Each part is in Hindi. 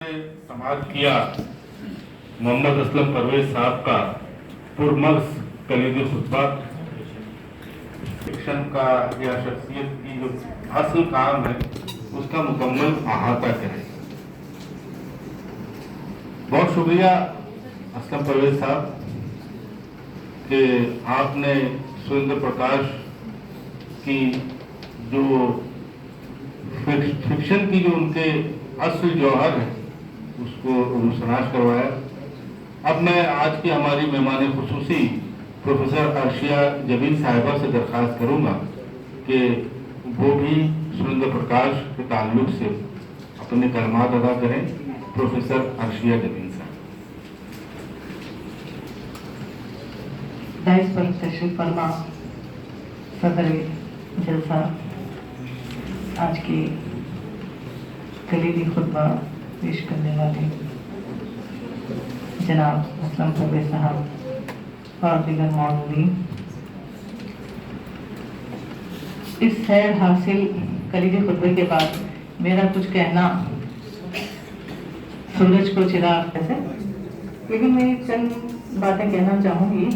समाज किया मोहम्मद असलम परवेज साहब का पुरमर्स कलीदी खुतबा शिक्षण का या शख्सियत की जो असल काम है उसका मुकम्मल अहाता करें। बहुत शुक्रिया असलम परवेज साहब कि आपने सुरेंद्र प्रकाश की जो फिक्शन की जो उनके असल जौहर है उसको रुशनास करवाया। अब मैं आज की हमारी मेहमान खुसूसी प्रोफेसर अर्शिया जबीन साहिबा से दरख्वास्त करूंगा कि वो भी सुरेंद्र प्रकाश के ताल्लुक से अपने कलमात अदा करें। प्रोफेसर अर्शिया जबीन साहब। दाइस पर तशरीफ फरमा सदर जलसा आज की कलीदी खुतबा पेश करने वाले जनाब असलम परवेज साहब और दीगर मौजूदीन, इस सैर हासिल कलीदी खुतबे के बाद मेरा कुछ कहना सूरज को चिराग ऐसे, लेकिन मैं चंद बातें कहना चाहूँगी।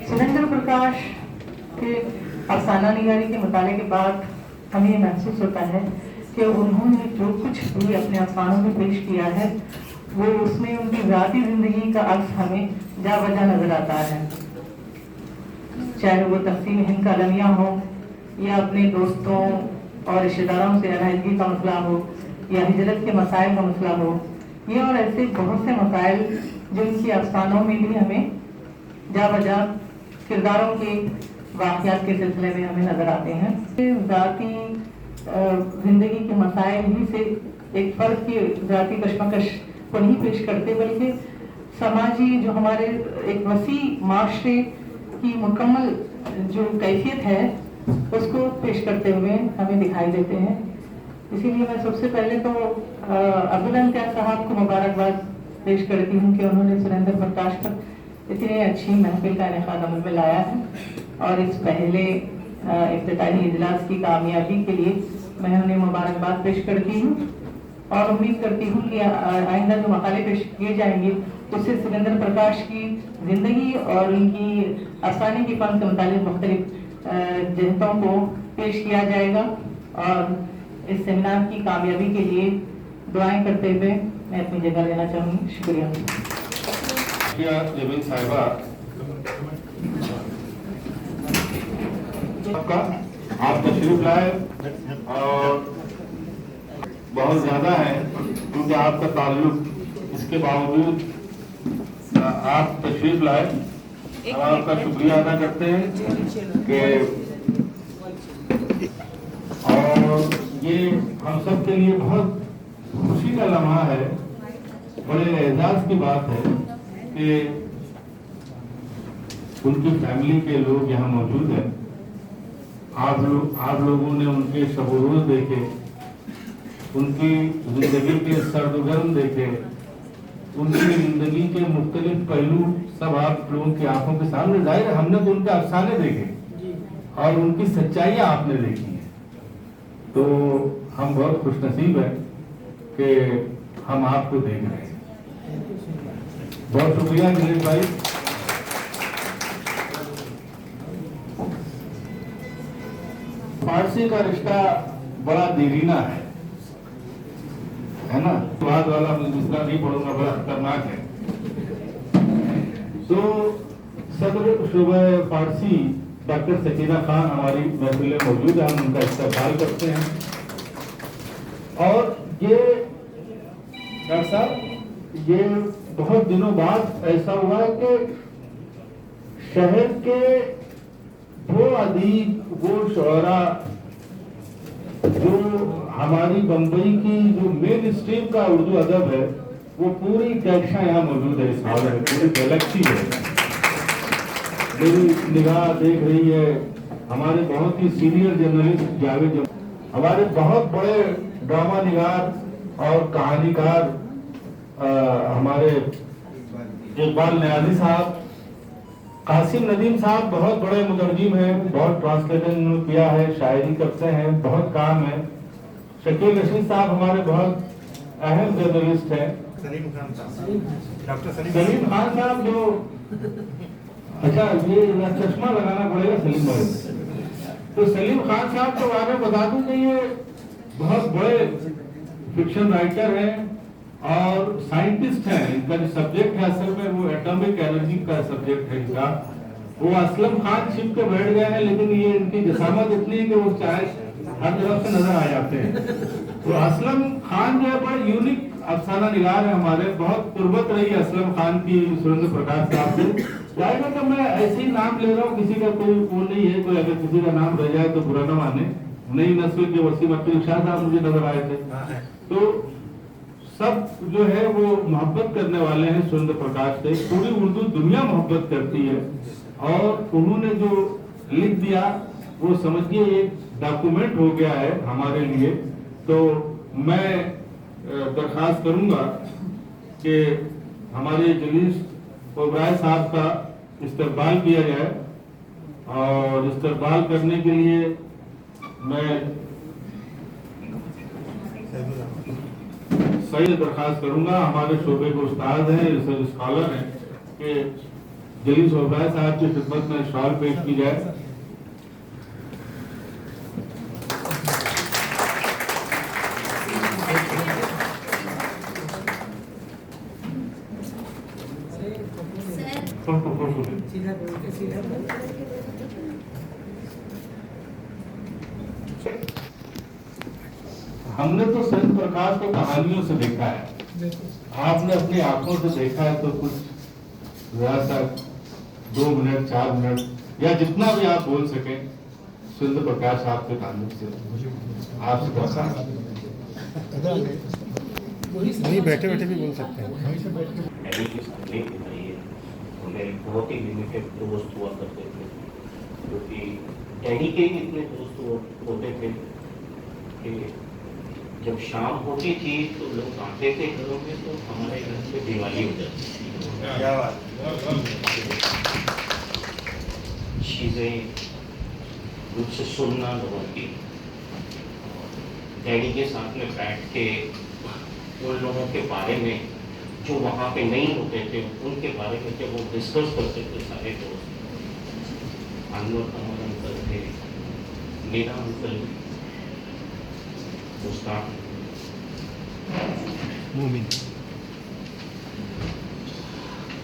सुरेंद्र प्रकाश के अफसाना निगारी के मुताले के बाद हमें ये महसूस होता है कि उन्होंने जो कुछ भी अपने अफसानों में पेश किया है वो उसमें उनकी ज़ाती ज़िंदगी का अक्स हमें जा वजह नजर आता है। चाहे वो तकसीम हिंद का अलमिया हो या अपने दोस्तों और रिश्तेदारों से अलहदगी का मसला हो या हिजरत के मसाइल का मसला हो, ये और ऐसे बहुत से मसाइल जो इनकी अफसानों में भी हमें जा वजह किरदारों के वाक़यात के सिलसिले में हमें नजर आते हैं। ज़ाती जिंदगी के मसाइल ही से एक फर्द की ज़ाती कशमकश को नहीं पेश करते, बल्कि समाजी जो हमारे एक वसी माशरे की मुकम्मल जो कैफियत है उसको पेश करते हुए हमें दिखाई देते हैं। इसीलिए मैं सबसे पहले तो अब्दुल इम्तियाज साहब को मुबारकबाद पेश करती हूँ कि उन्होंने सुरेंद्र प्रकाश पर इतनी अच्छी महफिल का इनेकाद अमल में लाया है और इस पहले इफ्तिताही इजलास की कामयाबी के लिए मैं उन्हें मुबारकबाद पेश करती हूँ और उम्मीद करती हूँ कि आइंदा जो मकाले पेश किए जाएंगे उससे सुरेंद्र प्रकाश की ज़िंदगी और उनकी अफसाने की फन के मुताबिक मुख्तलिफ जहतों को पेश किया जाएगा। और इस सेमिनार की कामयाबी के लिए दुआएं करते हुए मैं अपनी जगह लेना चाहूँगी। शुक्रिया। जबीन साहिबा आपका आप तशरीफ लाए और बहुत ज्यादा है क्योंकि आपका ताल्लुक, इसके बावजूद आप तशरीफ लाए। हम आपका शुक्रिया अदा करते हैं कि और ये हम सब के लिए बहुत खुशी का लम्हा है, बड़े एजाज की बात है कि उनकी फैमिली के लोग यहाँ मौजूद हैं। आप लोगों ने उनके शब-ओ-रोज़ देखे, उनकी जिंदगी के सर्द-गर्म देखे, उनकी जिंदगी के मुख्तलिफ पहलू सब आप लोगों की आंखों के सामने जाहिर है। हमने तो उनके अफसाने देखे और उनकी सच्चाइयाँ आपने देखी है, तो हम बहुत खुशनसीब हैं कि हम आपको देख रहे हैं। बहुत शुक्रिया नीरज भाई। फारसी का रिश्ता बड़ा देरीना है ना। बाद वाला मैं दूसरा नहीं पढ़ूंगा, बड़ा खतरनाक है। तो सदर शुबा फारसी डॉक्टर सकीना खान हमारी महफिल में मौजूद है, हम उनका इस्तेमाल करते हैं। और ये डॉक्टर साहब, ये बहुत दिनों बाद ऐसा हुआ है कि शहर के वो अदीब, वो शोरा जो हमारी बम्बई की जो मेन स्ट्रीम का उर्दू अदब है, वो पूरी कक्षा यहाँ मौजूद है। इस हाल में पूरी गैलेक्सी है। मेरी निगाह देख रही है हमारे बहुत ही सीनियर जर्नलिस्ट जावेद, हमारे बहुत बड़े ड्रामा निगार और कहानीकार हमारे इकबाल नियाज़ी साहब, कासिम नदीम साहब बहुत बड़े मुतरजिम हैं, बहुत ट्रांसलेशन किया है, शायरी करते हैं, बहुत काम है। शकील रशीद साहब हमारे बहुत अहम जर्नलिस्ट हैं सलीम खान साहब, डॉक्टर सलीम खान साहब, जो अच्छा ये चश्मा लगाना पड़ेगा सलीम भाई। तो सलीम खान साहब के बारे में बता दूं कि ये बहुत बड़े फिक्शन राइटर हैं और साइंटिस्ट हैं। इनका जो सब्जेक्ट है असल में वो एटॉमिक एनर्जी का सब्जेक्ट है इनका। वो असलम खान छिप के बैठ गए हैं, लेकिन ये इनकी जसामत इतनी है कि वो चाहे हर तरफ से नजर आ जाते हैं। तो असलम खान जो है बड़ा यूनिक अफसाना निगार है हमारे। बहुत कुर्बत रही है असलम खान की सुरेंद्र प्रकाश साहब से। जाएगा कि मैं ऐसे ही नाम ले रहा हूँ, किसी का कोई वो नहीं है, कोई अगर किसी का नाम रह जाए तो बुरा न माने। नई नस्ल के वसीम अख्तर शाह साहब मुझे नजर आए थे। तो सब जो है वो मोहब्बत करने वाले हैं सुरेंद्र प्रकाश से। पूरी उर्दू दुनिया मोहब्बत करती है और उन्होंने जो लिख दिया वो समझिए एक डॉक्यूमेंट हो गया है हमारे लिए। तो मैं दरखास्त करूंगा कि हमारे जलीस ओबराय साहब का इस्तकबाल किया जाए और इस्तकबाल करने के लिए मैं सही दरखास्त करूंगा। हमारे शोबे के उस्ताद हैं, रिसर्च स्कॉलर हैं कि जलीस ओबराय साहब की खिदमत में शॉल पेश की जाए। हमने तो सुरेंद्र प्रकाश को कहानियों से देखा है, आपने अपनी आंखों से देखा है, तो कुछ जरा सा 2 मिनट 4 मिनट या जितना भी आप बोल सके सुरेंद्र प्रकाश साहब के ताल्लुक से आपसे नहीं, बैठे बैठे भी बोल सकते हैं। हमें बहुत ही लिमिटेड दोस्त हुआ करते थे, क्योंकि डैडी के ही इतने दोस्त होते थे कि जब शाम होती थी तो लोग आते थे घरों में, तो हमारे घर से दिवाली हो जाती चीज़ें मुझसे सुनना लोगों की, डैडी के साथ में बैठ के उन लोगों के बारे में जो वहाँ पे नहीं होते थे उनके बारे में जब वो डिस्कस करते थे सारे दोस्त, अनवर कमर अंकल थे, मेरा अंकल मुस्तान,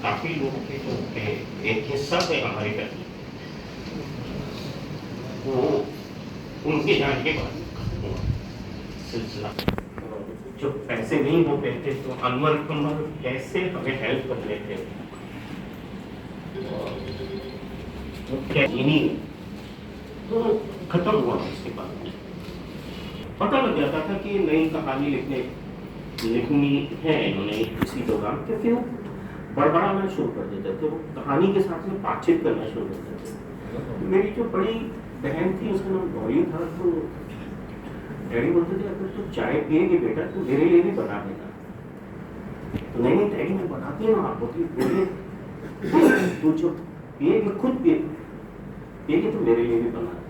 काफी लोग थे जो एक हिस्सा थे हमारी फैमिली, वो उनके जाने के बाद सिलसिला। जब पैसे नहीं होते थे तो अनवर कमर कैसे हमें हेल्प कर लेते थे, तो खत्म हुआ। उसके बाद पता लग जाता था कि नई कहानी लिखनी है इन्होंने इसी दौरान, क्योंकि वो बड़बड़ाना शुरू कर देते थे, वो कहानी के साथ में बातचीत करना शुरू कर देते थे। मेरी जो बड़ी बहन थी उसका नाम गौरी था, तो डैडी बोलते थे अगर तू चाय पिएगी बेटा तो मेरे लिए भी बना देना। तो नहीं डैडी मैं बनाती हूँ आपको, तू जो पिएगी खुद पिएगी तो मेरे लिए भी बना देना।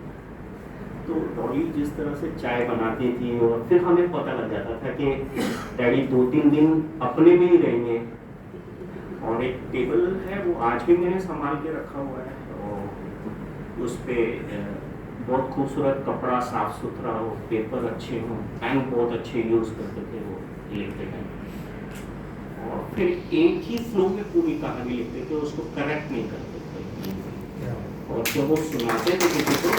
तो डॉली जिस तरह से चाय बनाती थी, और फिर हमें पता लग जाता था कि डैडी 2-3 दिन अपने में ही रहेंगे। और एक टेबल है वो आज भी मैंने संभाल के रखा हुआ है, और उस पर बहुत खूबसूरत कपड़ा, साफ सुथरा हो, पेपर अच्छे हों, पेन बहुत अच्छे यूज़ करते थे वो लिखते हैं, और फिर एक ही फ्लो में पूरी कहानी लिखते थे, उसको करेक्ट नहीं करते थे। और जब वो सुनाते थे किसी को,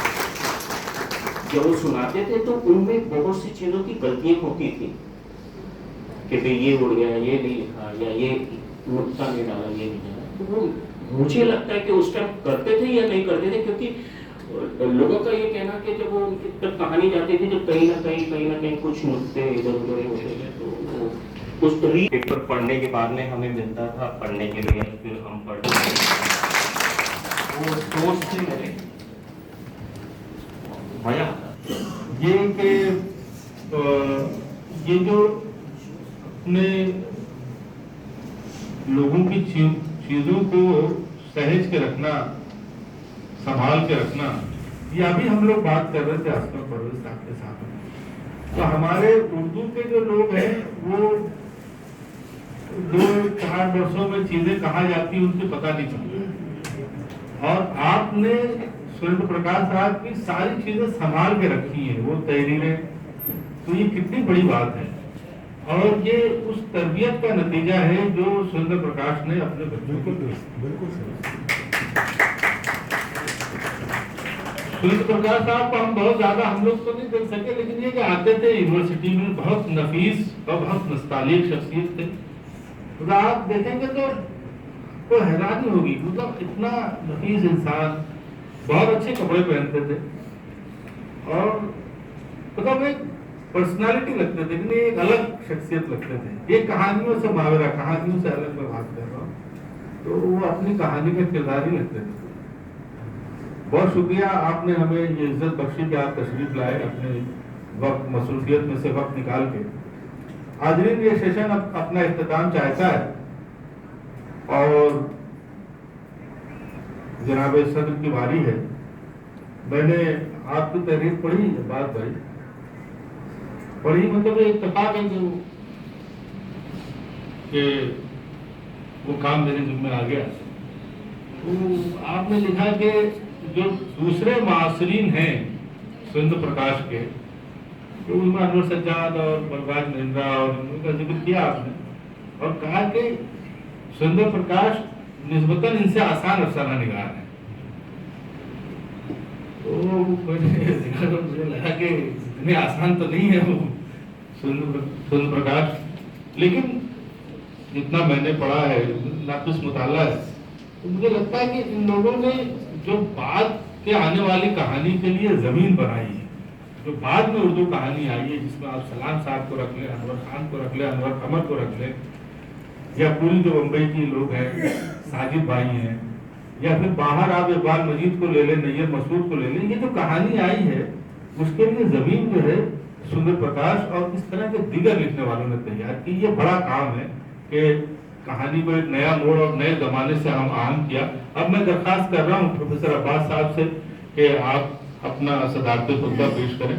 तो उनमें बहुत सी चीज़ों की गलतियाँ होती थी कि भाई ये उड़ गया, ये नहीं लिखा, या ये नुक्ता नहीं डाला, ये नहीं डाला। तो वो मुझे लगता है कि उस टाइम करते थे या नहीं करते थे, क्योंकि लोगों का ये कहना कि जब वो तक कहानी जाती थी तो कहीं ना कहीं कुछ नुक्ते इधर उधर होते थे, तो उस पेपर पढ़ने के बाद में हमें मिलता था पढ़ने के लिए, फिर हम पढ़ते वो दोस्त थे मेरे, मजा आता। ये कि ये जो अपने लोगों की चीजों को सहेज के रखना, संभाल के रखना, ये अभी हम लोग बात कर रहे थे आसमा परवेज साहब के साथ। तो हमारे उर्दू के जो लोग हैं वो 2-4 वर्षों में चीजें कहाँ जाती है उनसे पता नहीं चलता। और आपने सुरेंद्र प्रकाश साहब की सारी चीजें संभाल के रखी हैं, वो तहरीरें, तो ये कितनी बड़ी बात है। और ये उस तरबियत का नतीजा है जो सुरेंद्र प्रकाश ने अपने बच्चों को दिया। बिल्कुल सही। सुरेंद्र प्रकाश साहब को हम बहुत ज्यादा हम लोग तो नहीं देख सके, लेकिन ये कि आते थे यूनिवर्सिटी में, बहुत नफीस और बहुत नस्तालिक शख्सियत थे। तो आप देखेंगे तो हैरानी होगी, मतलब इतना नफीस इंसान, बहुत अच्छे कपड़े पहनते थे और मतलब एक पर्सनालिटी लगते थे, लेकिन एक अलग शख्सियत लगते थे। ये कहानियों से मावरा, कहानियों से अलग मैं बात कर रहा हूँ, तो वो अपनी कहानी का किरदार ही लगते थे। बहुत शुक्रिया, आपने हमें ये इज्जत बख्शी कि आप तशरीफ लाए अपने वक्त मसरूफियत में से वक्त निकाल के। हाजरीन, ये सेशन अपना इख्तिताम चाहता है और जनाब सदर की बारी है। मैंने आपकी तहरीर पढ़ी, बात भाई पढ़ी, मतलब इत्तेफाक है कि वो काम मेरे जिम्मे आ गया। तो आपने लिखा कि जो दूसरे मासरीन हैं सुरेंद्र प्रकाश के, तो उनमें अनवर सज्जाद और बलराज महिंद्रा और उनका जिक्र किया आपने और कहा कि सुरेंद्र प्रकाश निस्बतन इनसे आसान अफसाना निगार है। तो मुझे लगा कि इतने आसान तो नहीं है वो सुरेंद्र प्रकाश, लेकिन जितना मैंने पढ़ा है, नाक़िस मुताला है, तो मुझे लगता है कि इन लोगों ने जो बाद के आने वाली कहानी के लिए जमीन बनाई है, जो बाद में उर्दू कहानी आई है, जिसमें आप सलाम साहब को रख लें, अनवर खान को रख लें, अनवर कमर को रख लें, या पूरी जो बम्बई के लोग हैं, साजिद भाई हैं, या फिर बाहर आप इकबाल मजीद को ले लें, नैयर मसूद को ले लें, ये जो कहानी आई है उसके लिए जमीन जो है सुरेंद्र प्रकाश और इस तरह के दीगर लिखने वालों ने तैयार की। ये बड़ा काम है कि कहानी को एक नया मोड़ और नए जमाने से हम आम किया। अब मैं दरखास्त कर रहा हूँ प्रोफेसर अब्बास साहब से कि आप अपना सदारती खुतबा पेश करें।